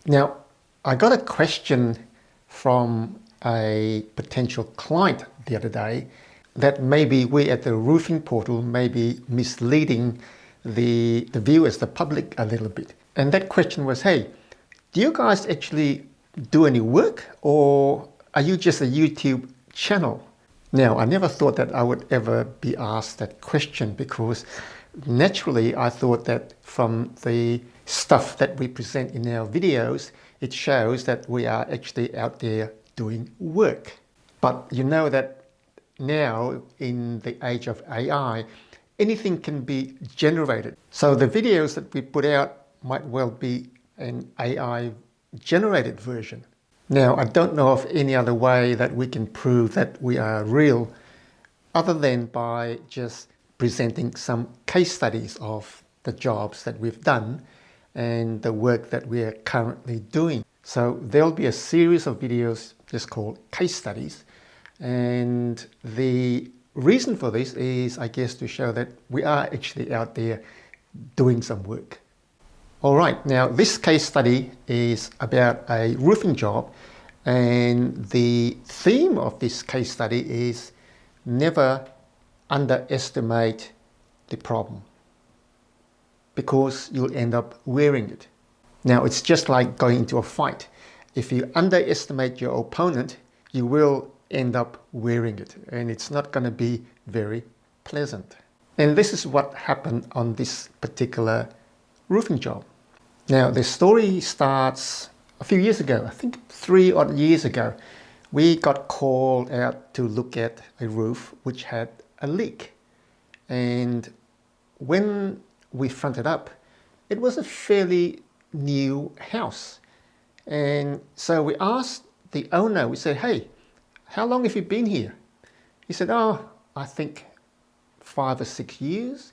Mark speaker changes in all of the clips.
Speaker 1: Now, I got a question from a potential client the other day that maybe we at the roofing portal may be misleading the viewers, the public a little bit. And that question was, hey, do you guys actually do any work, or are you just a YouTube channel? Now, I never thought that I would ever be asked that question, because naturally I thought that from the stuff that we present in our videos, it shows that we are actually out there doing work. But you know that now, in the age of AI, anything can be generated. So the videos that we put out might well be an AI generated version. Now, I don't know of any other way that we can prove that we are real other than by just presenting some case studies of the jobs that we've done and the work that we are currently doing. So there'll be a series of videos just called case studies, and the reason for this is, I guess, to show that we are actually out there doing some work. All right, now this case study is about a roofing job, and the theme of this case study is never underestimate the problem, because you'll end up wearing it. Now, it's just like going into a fight. If you underestimate your opponent, you will end up wearing it, and it's not going to be very pleasant. And this is what happened on this particular roofing job. Now, the story starts a few years ago. I think 3 odd years ago. We got called out to look at a roof which had a leak. And when we fronted up, it was a fairly new house. And so we asked the owner, we said, hey, how long have you been here? He said, oh, I think 5 or 6 years.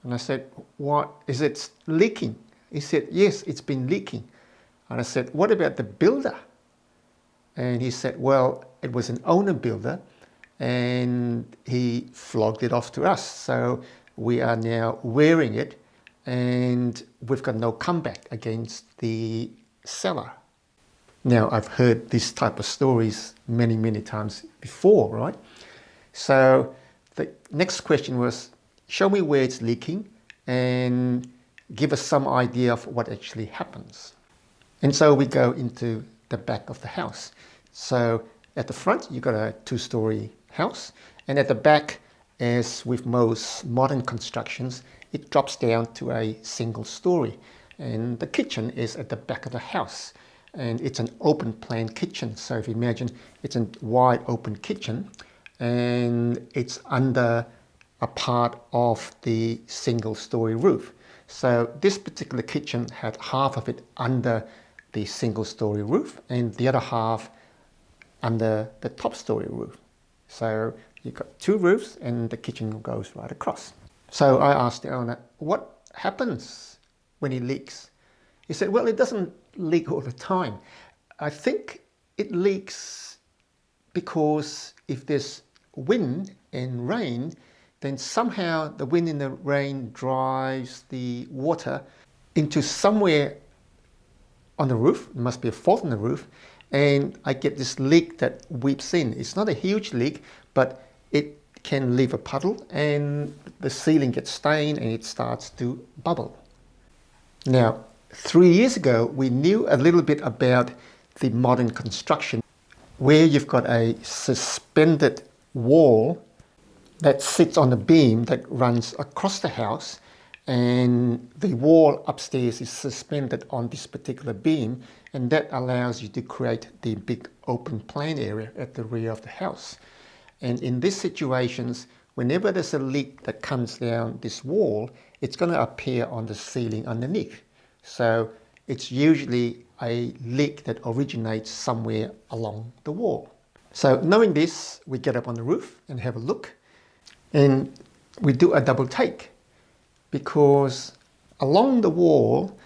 Speaker 1: And I said, what, is it leaking? He said, yes, it's been leaking. And I said, what about the builder? And he said, well, it was an owner builder and he flogged it off to us. So we are now wearing it and we've got no comeback against the seller. Now, I've heard this type of stories many, many times before, right? So the next question was, show me where it's leaking and give us some idea of what actually happens. And so we go into the back of the house. So at the front, you've got a 2-story house. And at the back, as with most modern constructions, it drops down to a single story. And the kitchen is at the back of the house. And it's an open plan kitchen. So if you imagine, it's a wide open kitchen and it's under a part of the single story roof. So this particular kitchen had half of it under the single story roof and the other half under the top story roof. So you've got 2 roofs and the kitchen goes right across. So I asked the owner, what happens when it leaks? He said, well, it doesn't leak all the time. I think it leaks because if there's wind and rain, then somehow the wind and the rain drives the water into somewhere on the roof. There must be a fault in the roof, and I get this leak that weeps in. It's not a huge leak, but it can leave a puddle and the ceiling gets stained and it starts to bubble. Now, 3 years ago, we knew a little bit about the modern construction where you've got a suspended wall that sits on a beam that runs across the house, and the wall upstairs is suspended on this particular beam, and that allows you to create the big open plan area at the rear of the house. And in these situations, whenever there's a leak that comes down this wall, it's going to appear on the ceiling underneath. So it's usually a leak that originates somewhere along the wall. So knowing this, we get up on the roof and have a look. And we do a double take, because along the wall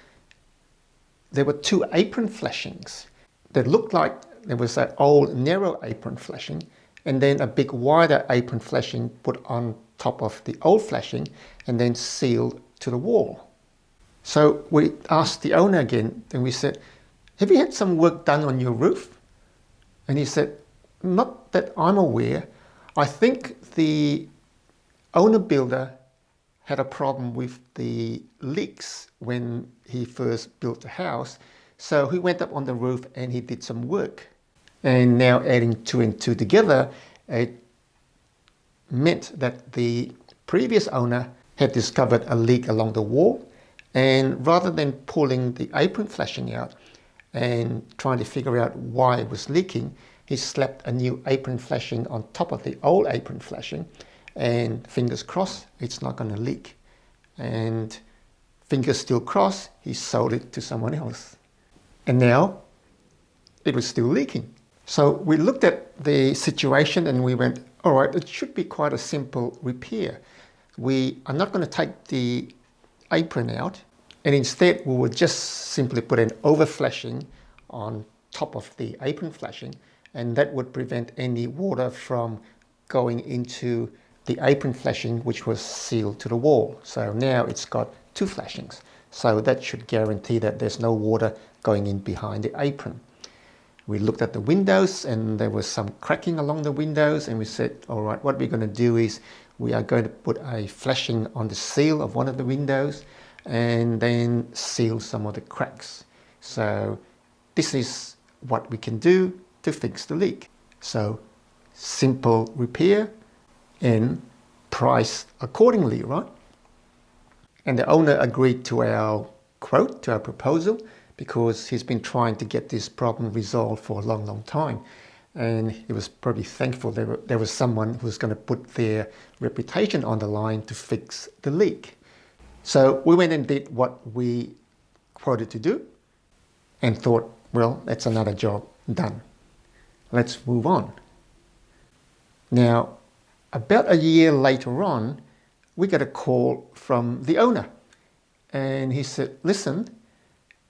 Speaker 1: there were 2 apron flashings that looked like there was an old narrow apron flashing and then a big wider apron flashing put on top of the old flashing and then sealed to the wall. So we asked the owner again and we said, have you had some work done on your roof? And he said, not that I'm aware. I think the owner builder had a problem with the leaks when he first built the house. So he went up on the roof and he did some work. And now adding two and two together, it meant that the previous owner had discovered a leak along the wall, and rather than pulling the apron flashing out and trying to figure out why it was leaking, he slapped a new apron flashing on top of the old apron flashing, and fingers crossed it's not going to leak. And fingers still crossed, he sold it to someone else. And now it was still leaking. So we looked at the situation and we went, all right, it should be quite a simple repair. We are not going to take the apron out, and instead we will just simply put an overflashing on top of the apron flashing, and that would prevent any water from going into the apron flashing, which was sealed to the wall. So now it's got two flashings. So that should guarantee that there's no water going in behind the apron. We looked at the windows and there was some cracking along the windows, and we said, all right, what we're going to do is we are going to put a flashing on the seal of one of the windows and then seal some of the cracks. So this is what we can do to fix the leak. So simple repair and priced accordingly, right? And the owner agreed to our quote, to our proposal, because he's been trying to get this problem resolved for a long, long time. And he was probably thankful there was someone who was going to put their reputation on the line to fix the leak. So we went and did what we quoted to do and thought, well, that's another job done. Let's move on. Now, about a year later on, we got a call from the owner. And he said, listen,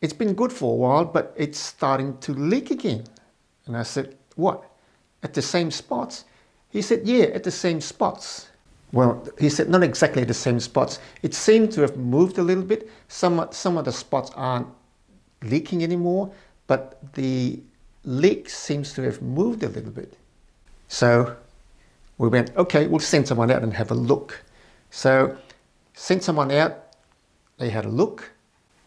Speaker 1: it's been good for a while, but it's starting to leak again. And I said, what? At the same spots? He said, yeah, at the same spots. Well, he said, not exactly the same spots. It seemed to have moved a little bit. Some of the spots aren't leaking anymore, but the leak seems to have moved a little bit. So we went, okay, we'll send someone out and have a look. So sent someone out, they had a look,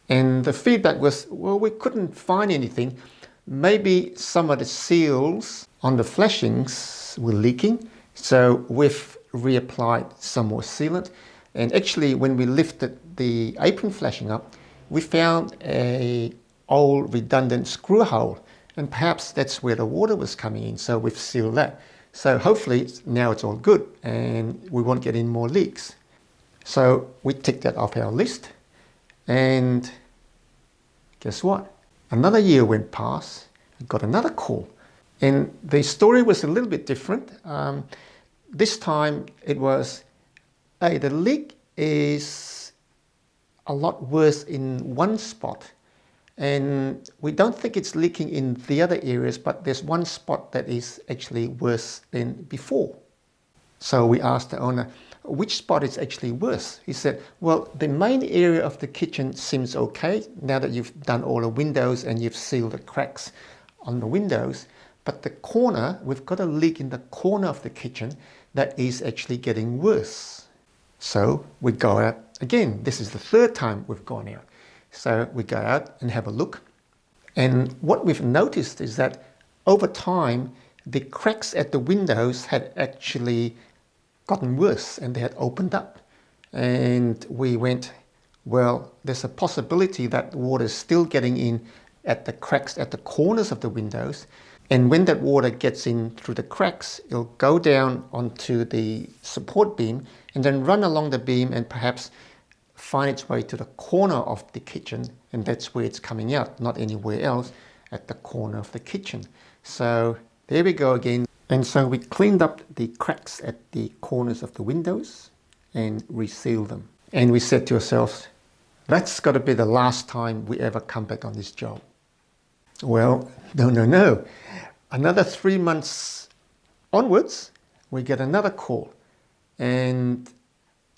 Speaker 1: and the feedback was, well, we couldn't find anything. Maybe some of the seals on the flashings were leaking, so we've reapplied some more sealant. And actually, when we lifted the apron flashing up, we found an old redundant screw hole, and perhaps that's where the water was coming in, so we've sealed that. So hopefully now it's all good and we won't get any more leaks. So we ticked that off our list, and guess what? Another year went past, I got another call, and the story was a little bit different. This time it was, hey, the leak is a lot worse in one spot, and we don't think it's leaking in the other areas, but there's one spot that is actually worse than before. So we asked the owner, which spot is actually worse? He said, well, the main area of the kitchen seems okay now that you've done all the windows and you've sealed the cracks on the windows, but the corner, we've got a leak in the corner of the kitchen that is actually getting worse. So we go out again. This is the third time we've gone out. So we go out and have a look. And what we've noticed is that over time, the cracks at the windows had actually gotten worse and they had opened up. And we went, well, there's a possibility that water is still getting in at the cracks at the corners of the windows. And when that water gets in through the cracks, it'll go down onto the support beam and then run along the beam and perhaps find its way to the corner of the kitchen, and that's where it's coming out, not anywhere else, at the corner of the kitchen. So there we go again. And so we cleaned up the cracks at the corners of the windows and resealed them. And we said to ourselves, that's got to be the last time we ever come back on this job. Well, no. Another 3 months onwards, we get another call. And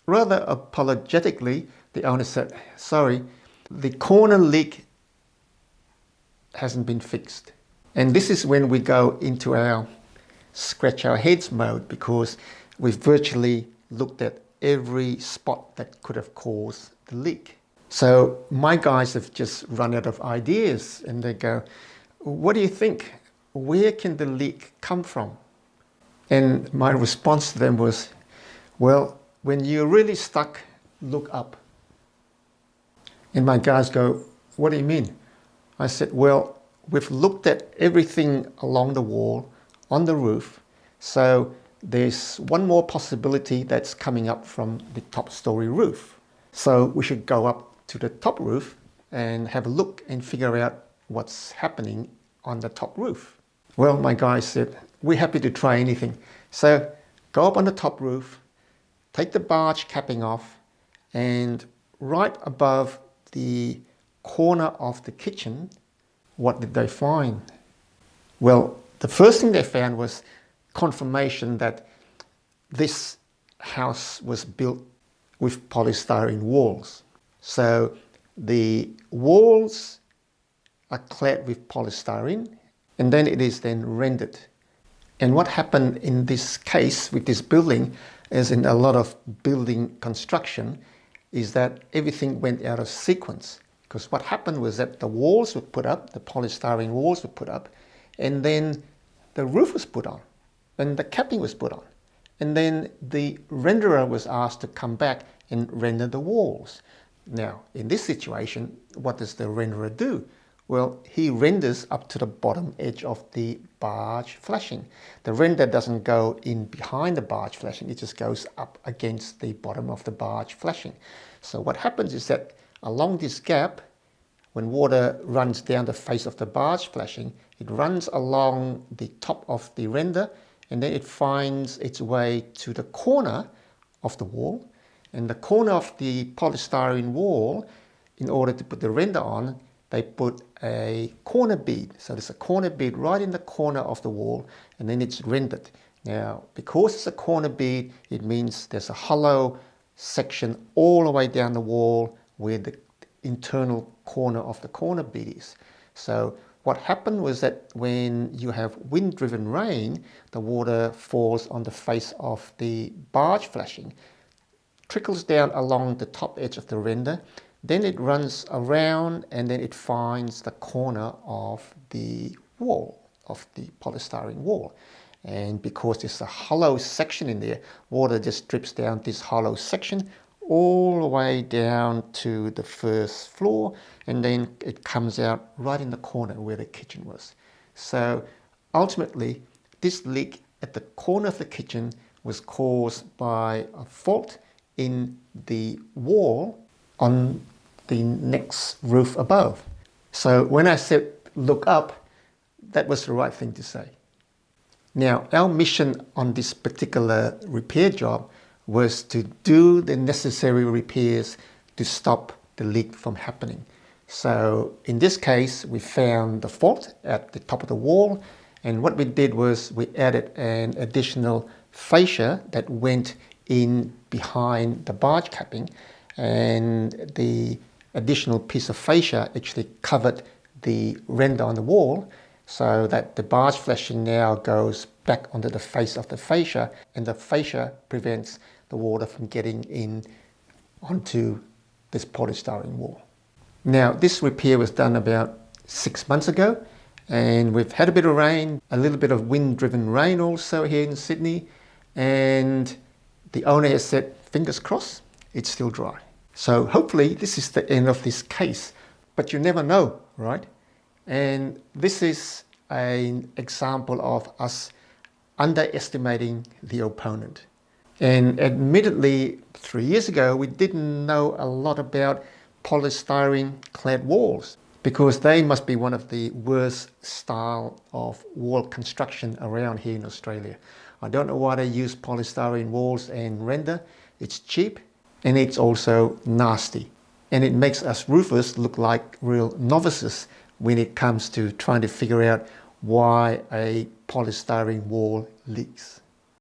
Speaker 1: rather apologetically, the owner said, sorry, the corner leak hasn't been fixed. And this is when we go into our scratch our heads mode, because we've virtually looked at every spot that could have caused the leak. So my guys have just run out of ideas, and they go, what do you think? Where can the leak come from? And my response to them was, well, when you're really stuck, look up. And my guys go, what do you mean? I said, well, we've looked at everything along the wall, on the roof, so there's one more possibility that's coming up from the top story roof. So we should go up to the top roof and have a look and figure out what's happening on the top roof. Well, my guys said, we're happy to try anything. So go up on the top roof, take the barge capping off, and right above the corner of the kitchen, what did they find? Well, the first thing they found was confirmation that this house was built with polystyrene walls. So the walls are clad with polystyrene, and then it is then rendered. And what happened in this case with this building, as in a lot of building construction, is that everything went out of sequence. Because what happened was that the walls were put up, the polystyrene walls were put up, and then the roof was put on, and the capping was put on. And then the renderer was asked to come back and render the walls. Now, in this situation, what does the renderer do? Well, he renders up to the bottom edge of the barge flashing. The render doesn't go in behind the barge flashing, it just goes up against the bottom of the barge flashing. So what happens is that along this gap, when water runs down the face of the barge flashing, it runs along the top of the render, and then it finds its way to the corner of the wall. And the corner of the polystyrene wall, in order to put the render on, they put a corner bead. So there's a corner bead right in the corner of the wall, and then it's rendered. Now, because it's a corner bead, it means there's a hollow section all the way down the wall where the internal corner of the corner bead is. So what happened was that when you have wind-driven rain, the water falls on the face of the barge flashing, trickles down along the top edge of the render, then it runs around, and then it finds the corner of the wall, of the polystyrene wall. And because there's a hollow section in there, water just drips down this hollow section all the way down to the first floor, and then it comes out right in the corner where the kitchen was. So ultimately, this leak at the corner of the kitchen was caused by a fault in the wall on the next roof above. So when I said look up, that was the right thing to say. Now, our mission on this particular repair job was to do the necessary repairs to stop the leak from happening. So in this case, we found the fault at the top of the wall, and what we did was we added an additional fascia that went in behind the barge capping, and the additional piece of fascia actually covered the render on the wall, so that the barge flashing now goes back onto the face of the fascia, and the fascia prevents the water from getting in onto this polystyrene wall. Now, this repair was done about 6 months ago, and we've had a bit of rain, a little bit of wind-driven rain also here in Sydney, and the owner has said, fingers crossed, it's still dry. So hopefully this is the end of this case, but you never know, right? And this is an example of us underestimating the opponent. And admittedly, 3 years ago, we didn't know a lot about polystyrene clad walls, because they must be one of the worst style of wall construction around here in Australia. I don't know why they use polystyrene walls and render. It's cheap, and it's also nasty. And it makes us roofers look like real novices when it comes to trying to figure out why a polystyrene wall leaks.